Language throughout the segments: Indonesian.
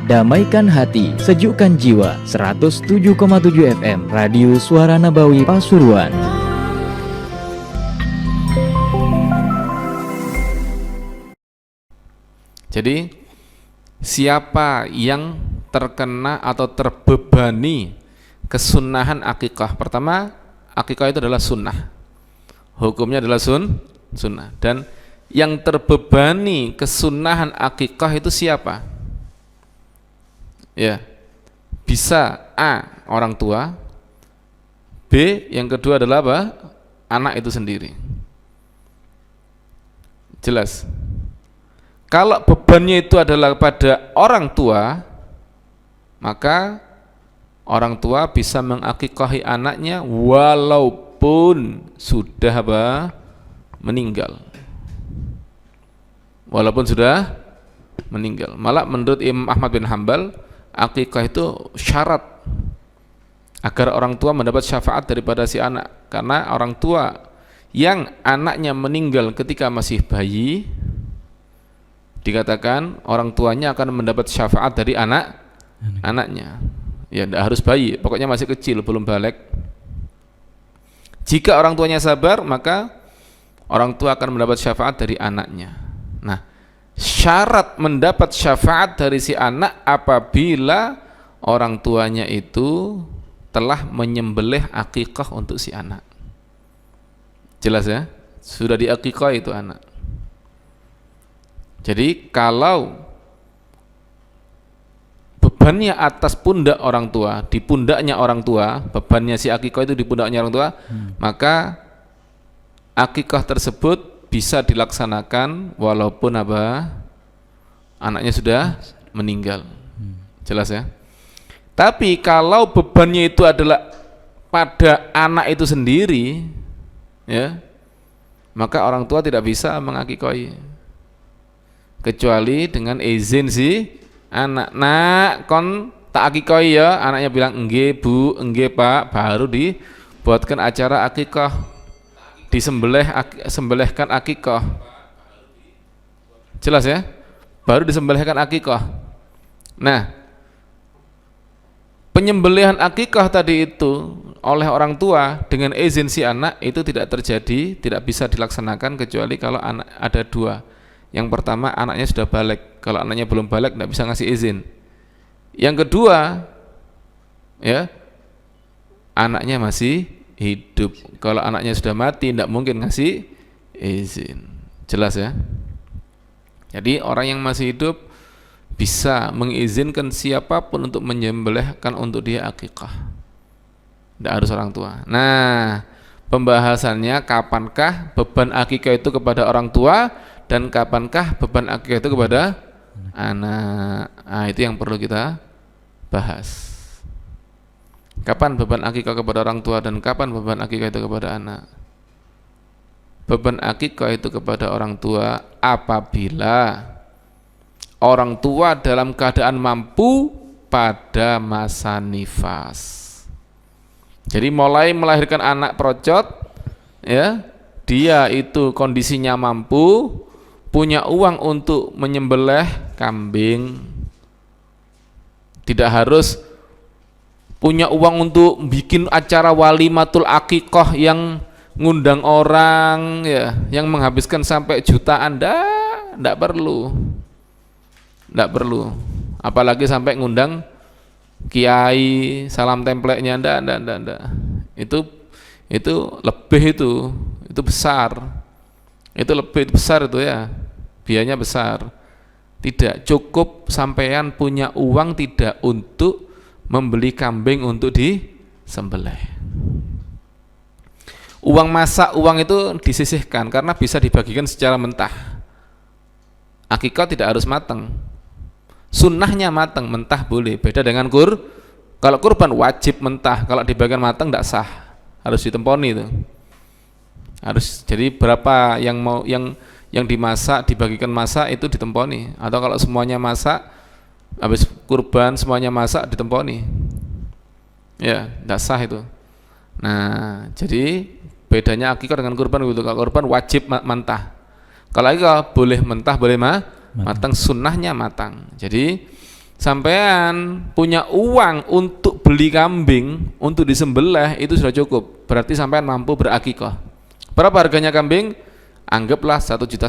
Damaikan hati, sejukkan jiwa. 107,7 FM Radio Suara Nabawi Pasuruan. Jadi siapa yang terkena atau terbebani kesunahan akikah? Pertama, akikah itu adalah sunnah. Hukumnya adalah sunnah. Dan yang terbebani kesunahan akikah itu siapa? Ya, bisa A, orang tua. B, yang kedua adalah apa? Anak itu sendiri. Jelas? Kalau bebannya itu adalah pada orang tua, maka orang tua bisa mengakikahi anaknya walaupun sudah apa? Meninggal. Walaupun sudah meninggal. Malah menurut Imam Ahmad bin Hanbal, akikah itu syarat agar orang tua mendapat syafaat daripada si anak. Karena orang tua yang anaknya meninggal ketika masih bayi, dikatakan orang tuanya akan mendapat syafaat dari anaknya. Ya, tidak harus bayi, pokoknya masih kecil, belum balik. Jika orang tuanya sabar, maka orang tua akan mendapat syafaat dari anaknya. Nah, syarat mendapat syafaat dari si anak apabila orang tuanya itu telah menyembelih akikah untuk si anak. Jelas ya? Sudah diakikah itu anak. Jadi kalau bebannya atas pundak orang tua, di pundaknya orang tua, bebannya si akikah itu di pundaknya orang tua, maka akikah tersebut bisa dilaksanakan walaupun apa? Anaknya sudah meninggal. Jelas ya? Tapi kalau bebannya itu adalah pada anak itu sendiri, ya, maka orang tua tidak bisa mengakikahi kecuali dengan izin si anak. Nak, kon tak akikahi ya? Anaknya bilang enggak bu, enggak pak, baru dibuatkan acara akikah, disembelihkan akikah. Jelas ya? Baru disembelihkan akikah. Nah, penyembelihan akikah tadi itu oleh orang tua dengan izin si anak itu tidak terjadi, tidak bisa dilaksanakan kecuali kalau anak ada dua. Yang pertama, anaknya sudah balik. Kalau anaknya belum balik, tidak bisa ngasih izin. Yang kedua, ya, anaknya masih hidup. Kalau anaknya sudah mati, tidak mungkin ngasih izin. Jelas ya? Jadi orang yang masih hidup bisa mengizinkan siapapun untuk menyembelihkan untuk dia akikah. Tidak harus orang tua. Nah, pembahasannya kapankah beban akikah itu kepada orang tua dan kapankah beban akikah itu kepada anak. Nah, itu yang perlu kita bahas. Kapan beban akikah kepada orang tua dan kapan beban akikah itu kepada anak? Beban akikah itu kepada orang tua apabila orang tua dalam keadaan mampu pada masa nifas. Jadi mulai melahirkan anak procot, ya, dia itu kondisinya mampu, punya uang untuk menyembelih kambing. Tidak harus punya uang untuk bikin acara walimatul akikah yang ngundang orang, ya, yang menghabiskan sampai jutaan. Tidak perlu. Tidak perlu. Apalagi sampai ngundang kiai, salam templeknya, enggak. Itu lebih, itu besar. Itu lebih besar itu ya. Biayanya besar. Tidak cukup sampean punya uang tidak untuk membeli kambing untuk disembelih. Uang masak, uang itu disisihkan karena bisa dibagikan secara mentah. Akikah tidak harus matang. Sunnahnya matang, mentah boleh. Beda dengan kalau kurban wajib mentah. Kalau dibagikan matang tidak sah, harus ditemponi itu. Harus. Jadi berapa yang mau yang dimasak dibagikan masak itu ditemponi. Atau kalau semuanya masak, habis kurban semuanya masak ditemponi. Ya, tidak sah itu. Nah, jadi bedanya akikah dengan kurban gitu. Kalau kurban wajib mentah. Kalau akikah boleh mentah, boleh matang, sunnahnya matang. Jadi sampean punya uang untuk beli kambing untuk disembelih itu sudah cukup. Berarti sampean mampu berakikah. Berapa harganya kambing? Anggaplah 1,5 juta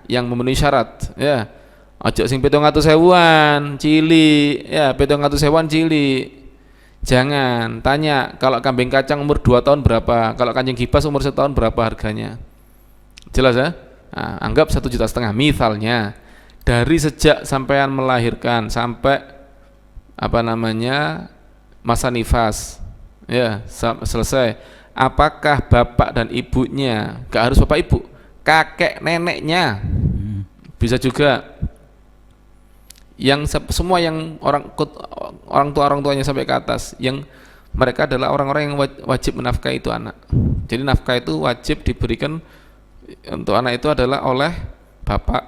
yang memenuhi syarat. Ya, ojo sing 700.000-an cili, ya 700.000-an cili. Jangan tanya kalau kambing kacang umur 2 tahun berapa, kalau kambing kibas umur 1 tahun berapa harganya. Jelas ya? Nah, anggap 1,5 juta misalnya. Dari sejak sampean melahirkan sampai masa nifas, ya selesai. Apakah bapak dan ibunya, gak harus bapak ibu, kakek neneknya bisa juga, yang semua yang orang tuanya sampai ke atas, yang mereka adalah orang-orang yang wajib menafkahi itu anak. Jadi nafkah itu wajib diberikan untuk anak itu adalah oleh bapak,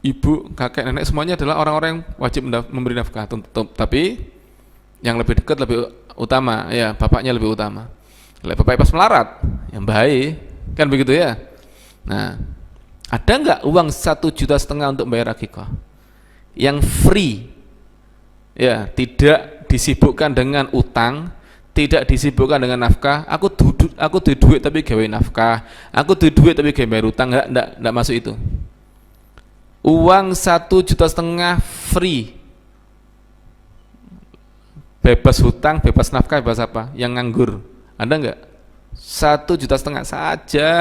ibu, kakek, nenek, semuanya adalah orang-orang yang wajib memberi nafkah. Tapi yang lebih dekat lebih utama, ya bapaknya lebih utama. Bapak pas melarat, yang baik, kan begitu ya. Nah, ada nggak uang 1,5 juta untuk bayar akikah? Yang free, ya tidak disibukkan dengan utang, tidak disibukkan dengan nafkah. Aku duit tapi gawe nafkah, aku duit tapi gawe bayar utang, enggak masuk itu. Uang 1,5 juta free, bebas hutang, bebas nafkah, bebas apa? Yang nganggur, ada enggak? 1,5 juta saja.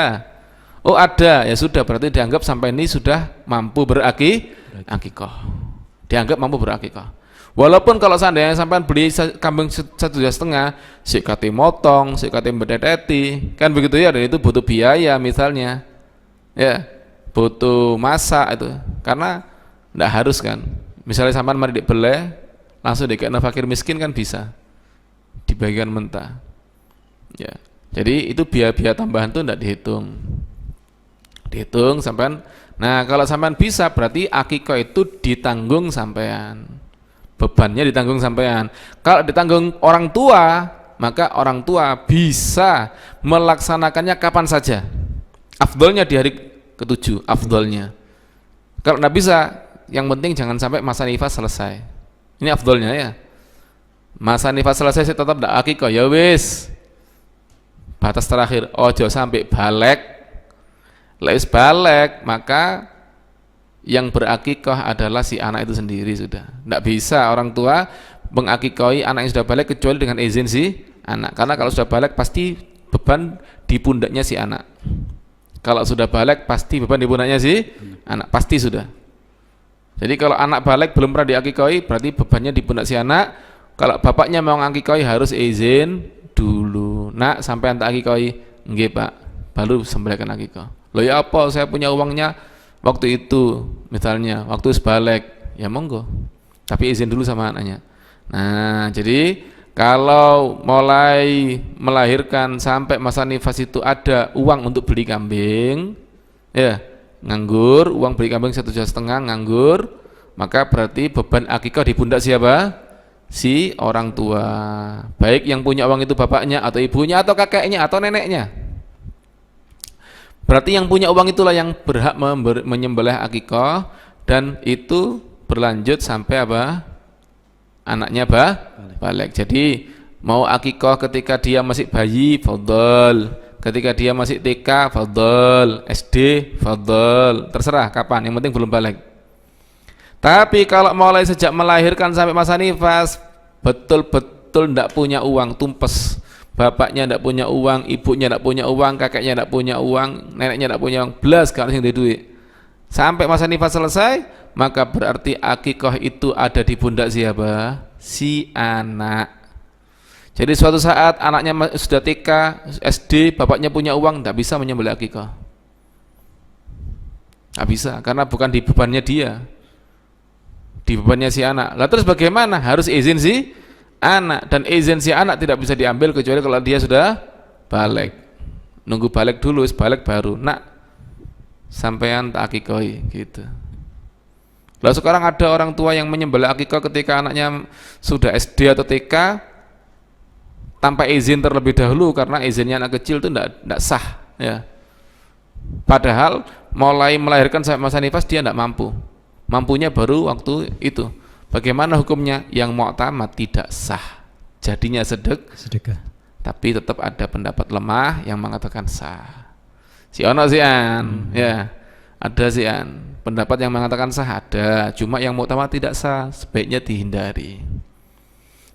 Oh ada, ya sudah, berarti dianggap sampai ini sudah mampu berakikah. Dianggap mampu berakikah. Walaupun kalau seandainya sampai beli kambing 1,5 juta, si kate motong, si kate bedeteti, kan begitu ya, dan itu butuh biaya misalnya, ya butuh masak itu, karena tidak harus kan. Misalnya sampai mari dibeli, langsung dikasih fakir miskin kan bisa, dibagikan mentah. Ya, jadi itu biaya tambahan tuh tidak dihitung sampean. Nah kalau sampean bisa, berarti akikah itu ditanggung sampean, bebannya ditanggung sampean. Kalau ditanggung orang tua, maka orang tua bisa melaksanakannya kapan saja. Afdolnya di hari ke-7, afdolnya. Kalau tidak bisa, yang penting jangan sampai masa nifas selesai. Ini afdolnya ya. Masa nifas selesai saya tetap tidak akikah, ya wis. Batas terakhir, ojo sampai balik. Lais balik, maka yang berakikah adalah si anak itu sendiri sudah. Tidak bisa orang tua mengakikahi anak yang sudah balik kecuali dengan izin si anak. Karena kalau sudah balik pasti beban di pundaknya si anak. Kalau sudah balik pasti beban di pundaknya si anak, pasti sudah. Jadi kalau anak balik belum pernah diakikahi, berarti bebannya di pundak si anak. Kalau bapaknya mau ngakikahi harus izin dulu. Nak, sampai tak akikahi, nggih Pak, baru sembelihkan akikah. Loh ya apa, saya punya uangnya waktu itu, misalnya waktu sebalik, ya monggo, tapi izin dulu sama anaknya. Nah jadi kalau mulai melahirkan sampai masa nifas itu ada uang untuk beli kambing, ya nganggur, uang beli kambing 1,5 juta nganggur, maka berarti beban akikah di pundak siapa? Si orang tua, baik yang punya uang itu bapaknya atau ibunya atau kakeknya atau neneknya. Berarti yang punya uang itulah yang berhak menyembelih akikah, dan itu berlanjut sampai apa? Anaknya balik. Jadi mau akikah ketika dia masih bayi, fadhol. Ketika dia masih TK, fadhol. SD, fadhol. Terserah kapan, yang penting belum balik. Tapi kalau mulai sejak melahirkan sampai masa nifas, betul-betul tidak punya uang, tumpes. Bapaknya tidak punya uang, ibunya tidak punya uang, kakeknya tidak punya uang, neneknya tidak punya uang, belas kalau yang duit. Sampai masa nifas selesai, maka berarti akikah itu ada di pundak siapa? Si anak. Jadi suatu saat anaknya sudah TK, SD, bapaknya punya uang, tidak bisa menyembelih akikah. Tidak bisa, karena bukan di bebannya dia, di bebannya si anak. Lah terus bagaimana? Harus izin si anak, dan izin si anak tidak bisa diambil kecuali kalau dia sudah balik. Nunggu balik dulu, balik baru nak sampean tak akikahi gitu. Lah sekarang ada orang tua yang menyembelih akikah ketika anaknya sudah SD atau TK tanpa izin terlebih dahulu, karena izinnya anak kecil itu tidak sah ya. Padahal mulai melahirkan sampai masa nifas dia tidak mampu. Mampunya baru waktu itu. Bagaimana hukumnya? Yang mu'tamad tidak sah. Jadinya sedekah. Tapi tetap ada pendapat lemah yang mengatakan sah. Si ono sian, ya. Ada sian. Pendapat yang mengatakan sah ada, cuma yang mu'tamad tidak sah, sebaiknya dihindari.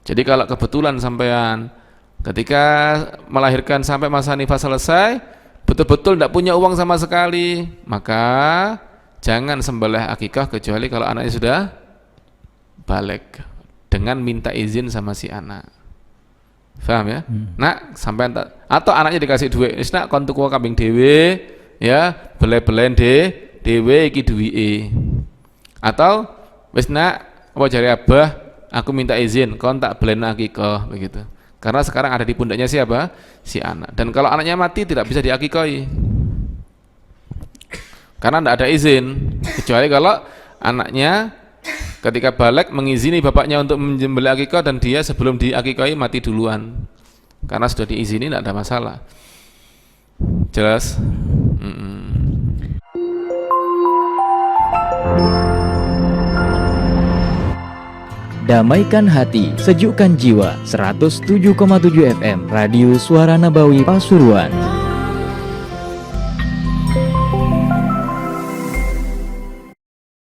Jadi kalau kebetulan sampean ketika melahirkan sampai masa nifas selesai, betul-betul tidak punya uang sama sekali, maka jangan sembelih akikah kecuali kalau anaknya sudah balik dengan minta izin sama si anak. Paham ya? Nak sampean atau anaknya dikasih duit, wis nak kon tuku kambing dhewe ya, bele-belen dhewe iki duwike. Atau wis nak apa jare abah, aku minta izin kon tak belen akikah begitu. Karena sekarang ada di pundaknya siapa? Si anak. Dan kalau anaknya mati tidak bisa diakikahi. Karena tidak ada izin, kecuali kalau anaknya ketika balik mengizini bapaknya untuk menyembelih akikah dan dia sebelum diakikahi mati duluan. Karena sudah diizini tidak ada masalah. Jelas? Damaikan hati, sejukkan jiwa. 107,7 FM Radio Suara Nabawi Pasuruan.